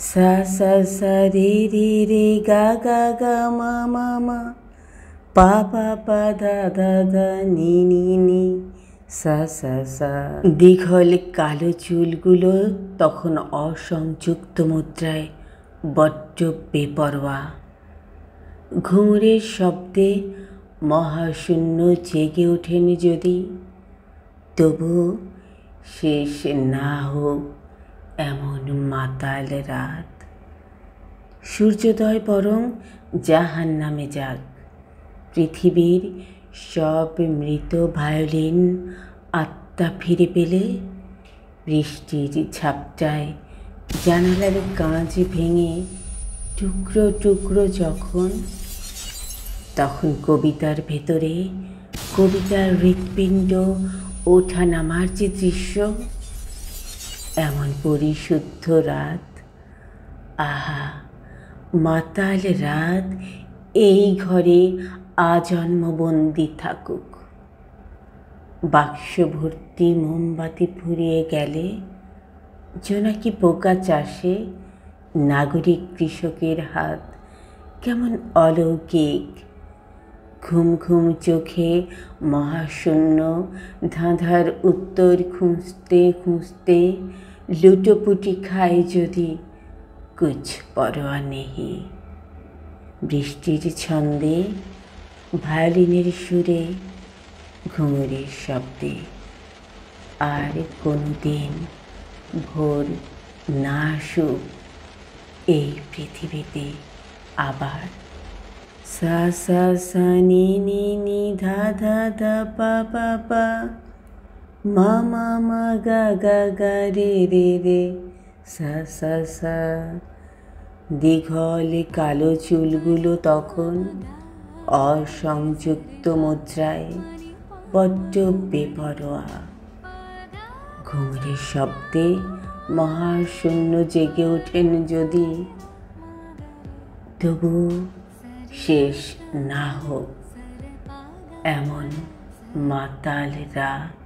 সা সা সা রে রে রে গা গা গা মা মা মা পা পা পা দা দা দা নি নি নি সা সা সা। দীঘল কালো চুলগুলো তখন অসংযুক্ত মুদ্রায় বড্ড বেপরোয়া। ঘুঙুরের শব্দে মহাশূন্য জেগে ওঠেন যদি, তবু শেষ না হোক এমন মাতাল রাত। সূর্যোদয় বরং জাহান্নামে যাক, পৃথিবীর সব মৃত ভায়োলিন আত্মা ফিরে পেলে, বৃষ্টির ঝাপটায় জানালার কাঁচ ভেঙে টুকরো টুকরো তখন কবিতার ভেতরে কবিতার হৃৎপিণ্ড ওঠা নামার যে দৃশ্য, এমন পরিশুদ্ধ রাত, আহা মাতাল রাত এই ঘরে আজন্মবন্দি থাকুক। বাক্স ভর্তি মোমবাতি ফুরিয়ে গেলে জোনাকি পোকা চাষে নাগরিক কৃষকের হাত কেমন অলৌকিক। ঘুম ঘুম চোখে মহাশূন্য ধাঁধার উত্তর খুঁজতে খুঁজতে লুটোপুটি খায় যদি, কুছ পরোয়া নেহি। বৃষ্টির ছন্দে, ভায়োলিনের সুরে, ঘুঙুরের শব্দে, আর কোনোদিন ভোর না আসুক এই পৃথিবীতে আবার। সা সা সা নি নি নি ধা ধা ধা পা পা পা মা মা মা গা গা গা রে রে রে সা সা সা। দীঘল কালো চুলগুলো তখন অসংযুক্ত মুদ্রায় বড্ড বেপরোয়া। ঘুঙুরের শব্দে মহাশূন্য জেগে ওঠেন যদি, তবু শেষ না হোক এমন মাতাল রাত।